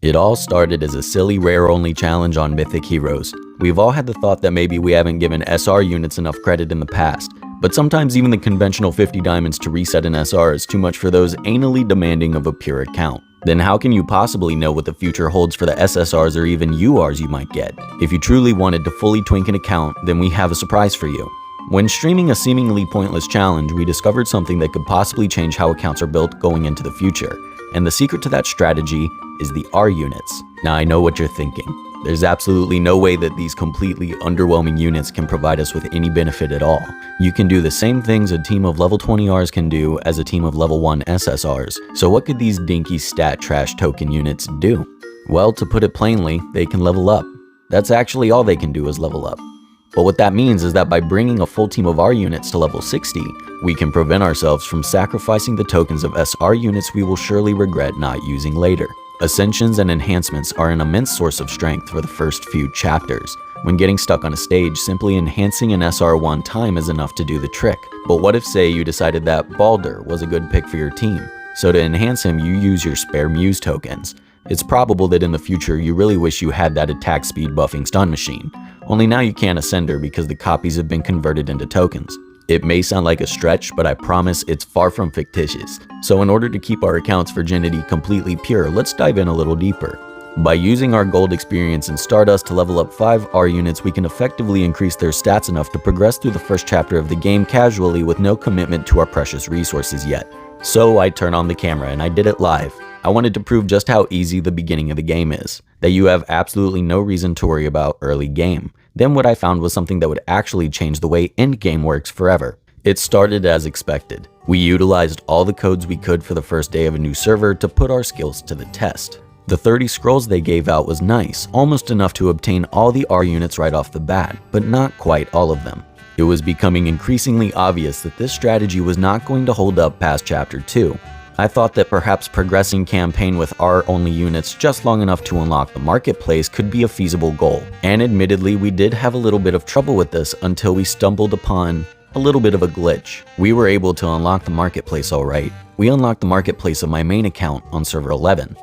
It all started as a silly rare-only challenge on Mythic Heroes. We've all had the thought that maybe we haven't given SR units enough credit in the past, but sometimes even the conventional 50 diamonds to reset an SR is too much for those anally demanding of a pure account. Then how can you possibly know what the future holds for the SSRs or even URs you might get? If you truly wanted to fully twink an account, then we have a surprise for you. When streaming a seemingly pointless challenge, we discovered something that could possibly change how accounts are built going into the future. And the secret to that strategy is the R units. Now I know what you're thinking. There's absolutely no way that these completely underwhelming units can provide us with any benefit at all. You can do the same things a team of level 20 Rs can do as a team of level 1 SSRs. So what could these dinky stat trash token units do? Well, to put it plainly, they can level up. That's actually all they can do is level up. But what that means is that by bringing a full team of R units to level 60, we can prevent ourselves from sacrificing the tokens of SR units we will surely regret not using later. Ascensions and enhancements are an immense source of strength for the first few chapters. When getting stuck on a stage, simply enhancing an SR one time is enough to do the trick. But what if, say, you decided that Balder was a good pick for your team? So to enhance him, you use your spare Muse tokens. It's probable that in the future you really wish you had that attack speed buffing stun machine. Only now you can't ascend her because the copies have been converted into tokens. It may sound like a stretch, but I promise it's far from fictitious. So in order to keep our account's virginity completely pure, let's dive in a little deeper. By using our gold experience in Stardust to level up 5 R units, we can effectively increase their stats enough to progress through the first chapter of the game casually with no commitment to our precious resources yet. So I turned on the camera and I did it live. I wanted to prove just how easy the beginning of the game is, that you have absolutely no reason to worry about early game. Then what I found was something that would actually change the way endgame works forever. It started as expected. We utilized all the codes we could for the first day of a new server to put our skills to the test. The 30 scrolls they gave out was nice, almost enough to obtain all the R units right off the bat, but not quite all of them. It was becoming increasingly obvious that this strategy was not going to hold up past chapter 2. I thought that perhaps progressing campaign with R-only units just long enough to unlock the marketplace could be a feasible goal. And admittedly, we did have a little bit of trouble with this until we stumbled upon a little bit of a glitch. We were able to unlock the marketplace alright. We unlocked the marketplace of my main account on server 11.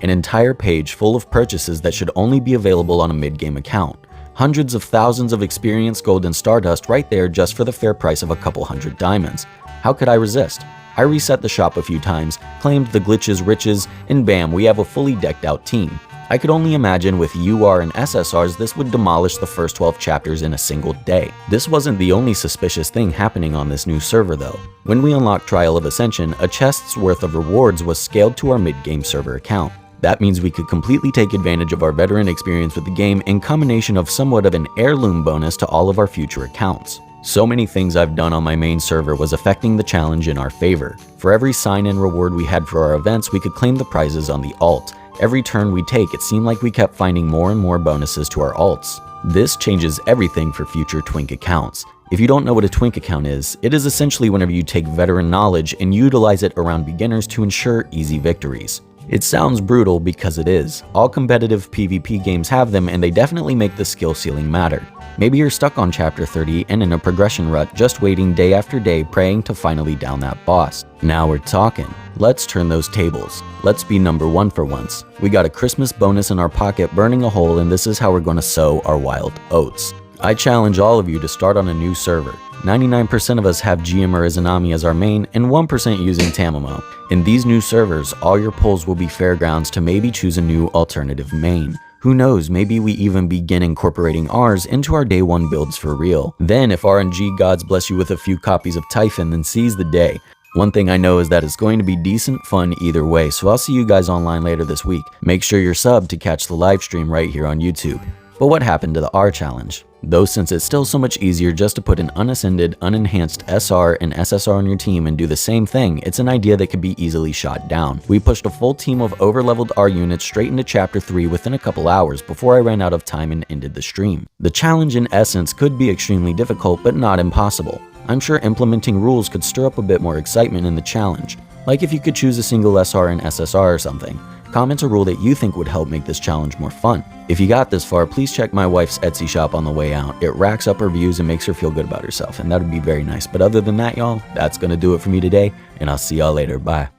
An entire page full of purchases that should only be available on a mid-game account. Hundreds of thousands of experience, gold, and Stardust right there just for the fair price of a couple hundred diamonds. How could I resist? I reset the shop a few times, claimed the glitch's riches, and bam, we have a fully decked out team. I could only imagine with UR and SSRs this would demolish the first 12 chapters in a single day. This wasn't the only suspicious thing happening on this new server though. When we unlocked Trial of Ascension, a chest's worth of rewards was scaled to our mid-game server account. That means we could completely take advantage of our veteran experience with the game in combination of somewhat of an heirloom bonus to all of our future accounts. So many things I've done on my main server was affecting the challenge in our favor. For every sign-in reward we had for our events, we could claim the prizes on the alt. Every turn we take, it seemed like we kept finding more and more bonuses to our alts. This changes everything for future Twink accounts. If you don't know what a Twink account is, it is essentially whenever you take veteran knowledge and utilize it around beginners to ensure easy victories. It sounds brutal because it is. All competitive PvP games have them and they definitely make the skill ceiling matter. Maybe you're stuck on chapter 30 and in a progression rut just waiting day after day praying to finally down that boss. Now we're talking. Let's turn those tables. Let's be number 1 for once. We got a Christmas bonus in our pocket burning a hole and this is how we're going to sow our wild oats. I challenge all of you to start on a new server. 99% of us have GM or Izanami as our main and 1% using Tamamo. In these new servers, all your polls will be fairgrounds to maybe choose a new alternative main. Who knows, maybe we even begin incorporating ours into our day 1 builds for real. Then if RNG gods bless you with a few copies of Typhon, then seize the day. One thing I know is that it's going to be decent fun either way, so I'll see you guys online later this week. Make sure you're subbed to catch the live stream right here on YouTube. But what happened to the R challenge? Though since it's still so much easier just to put an unascended, unenhanced SR and SSR on your team and do the same thing, it's an idea that could be easily shot down. We pushed a full team of overleveled R units straight into chapter 3 within a couple hours before I ran out of time and ended the stream. The challenge in essence could be extremely difficult but not impossible. I'm sure implementing rules could stir up a bit more excitement in the challenge, like if you could choose a single SR and SSR or something. Comment a rule that you think would help make this challenge more fun. If you got this far, please check my wife's Etsy shop on the way out. It racks up her views and makes her feel good about herself, and that would be very nice. But other than that, y'all, that's gonna do it for me today, and I'll see y'all later. Bye.